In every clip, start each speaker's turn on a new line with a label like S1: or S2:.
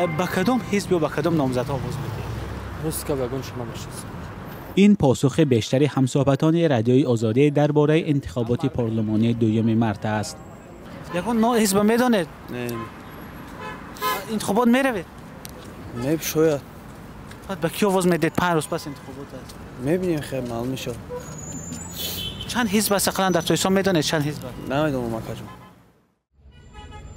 S1: با کدام حزب و با کدام نامزدها آواز میدید؟
S2: روز که بگون شما میشناسید.
S1: این پاسخ بیشتر همصحبتان رادیوی آزادی درباره انتخابات پارلمانی دوم مارس است. یکون نو حزب میدونید؟
S2: نه.
S1: انتخابات میروید؟
S2: نه شاید.
S1: با کی آواز میدید 5 روز پس انتخابات است؟
S2: میبینیم خیر معلوم میشه.
S1: چند حزب اصلا در تاجیکستان میدونید چند حزب؟
S2: نمیدونم مکاجم.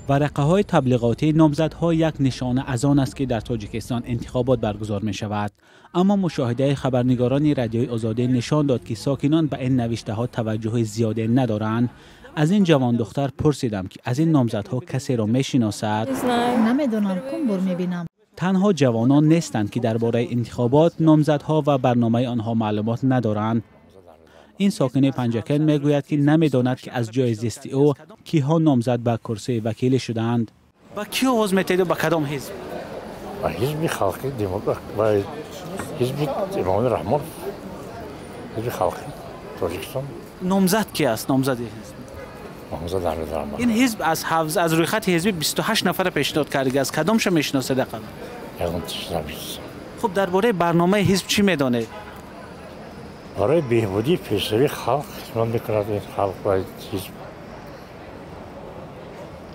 S1: ورقه های تبلیغاتی نامزدها یک نشانه از آن است که در تاجیکستان انتخابات برگزار می شود. اما مشاهده خبرنگاران رادیوی آزادی نشان داد که ساکنان به این نوشته ها توجه زیاده ندارند. از این جوان دختر پرسیدم که از این نامزدها کسی را می شناسد؟
S3: نمیدونم، کم بر میبینم.
S1: تنها جوانان نیستند که درباره انتخابات، نامزدها و برنامه آنها معلومات ندارند. این ساکن پنجکن میگوید که نمیداند که از جای زیستی او کیها نامزد به کرسی وکیل شدند. با کی آواز میدید و با کدام حزب؟
S4: با حزب خلقی دموکرات و حزب امام رحمان. حزب خلقی تاجیکستان.
S1: نامزد کی است؟ نامزد حزب.
S4: نامزد رحمان.
S1: این حزب از روی خط حزبی 28 نفر پیشنهاد کرده است. کدامش میشناسید اقلا؟ خب درباره برنامه حزب چی میدانید؟
S4: برای بهبودی پیشروی خلق من میکند این خلق باید حزب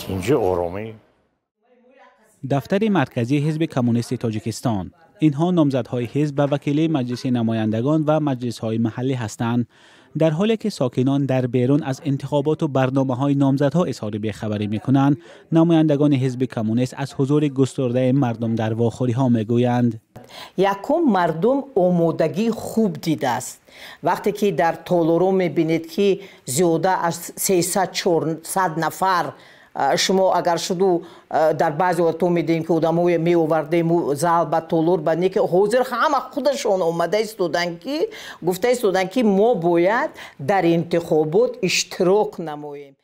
S4: اینجا آرامی.
S1: دفتر مرکزی حزب کمونیست تاجیکستان. اینها نامزدهای حزب به وکیلی مجلس نمایندگان و مجلس‌های محلی هستند، در حالی که ساکنان در بیرون از انتخابات و برنامه‌های نامزدها اظهار بی‌خبری می‌کنند. نمایندگان حزب کمونیست از حضور گسترده مردم در واخوری‌ها می‌گویند
S5: یکم مردم آمادگی خوب دیده است. وقتی که در تولورو می‌بینید که زیاده از 300-400 نفر شما اگر شدو در بعضی وقتا میدیم که آدمای می آورده زال با تولور با نیک حاضر همه خودشون اومده استودن که گفته استودن که ما باید در انتخابات اشتراک نماییم.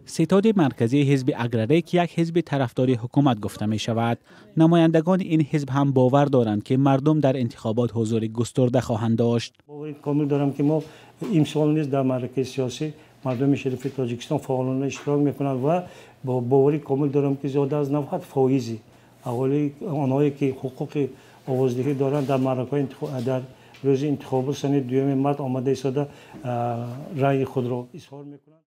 S1: ستاد مرکزی حزب اگرریک یک حزب طرفدار حکومت گفته می شود. نمایندگان این حزب هم باور دارند که مردم در انتخابات حضور گسترده خواهند داشت.
S6: باوری کامل دارم که ما امسال نیز در مراکز سیاسی مردم شریف تاجیکستان فعالانه اشتراک میکنند و با باوری کامل دارم که زیاده از 90 فایزی اولی آنهایی که حقوق آوازدهی دارند در مراکز در روز انتخابات سال دوم مارس آماده ایستاده رأی خود را اظهار میکنند.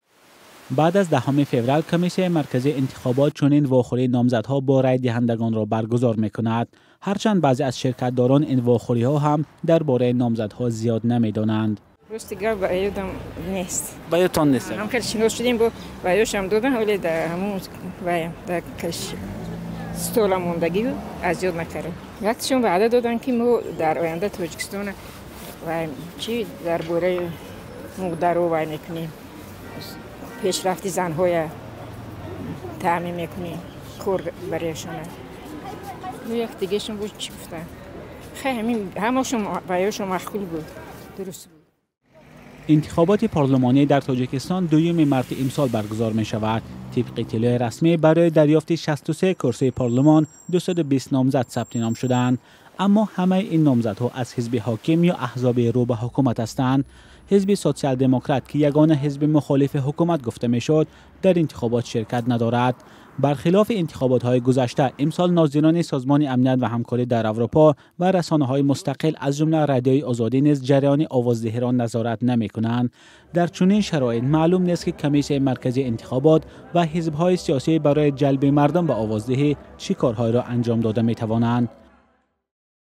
S1: بعد از 10 فوریه کمیسیون مرکزی انتخابات چنین واخوری نامزدها با رای دهندگان را برگزار میکند. هرچند بعضی از شرکتداران این واخوری ها هم درباره نامزدها زیاد نمیدانند.
S7: روستیگاه با ایودم نیست.
S1: با ایوتان نیست.
S7: هم که شناس شدیم با ایوش هم دادن ولی در همون وایم در کش استول موندگی از یاد نکردم. وقتشون وعده دادن که ما در آینده تاجیکستان وایم چی درباره مقدار رو وای میکنیم. پیشرفت زن‌های تامین میکنیم کار برایشان. یک دیگهشون بود چی گفتن؟ خیلی همشون وایشون مخول بود. درست بود.
S1: انتخابات پارلمانی در تاجیکستان 2 مارس امسال برگزار می شود. طبق اطلاع رسمی برای دریافت 63 کرسی پارلمان 220 نامزد ثبت نام شدند، اما همه این نامزدها از حزب حاکم یا احزاب رو به حکومت هستند. حزب سوسیال دموکرات که یگانه حزب مخالف حکومت گفته میشد در انتخابات شرکت ندارد. برخلاف انتخابات‌های گذشته امسال ناظران سازمان امنیت و همکاری در اروپا و رسانه‌های مستقل از جمله رادیوی آزادی نیز جریان آوازدهی را نظارت نمی‌کنند. در چنین شرایط معلوم نیست که کمیسیون مرکزی انتخابات و حزب‌های سیاسی برای جلب مردم به آوازدهی چه کارهایی را انجام داده می‌توانند.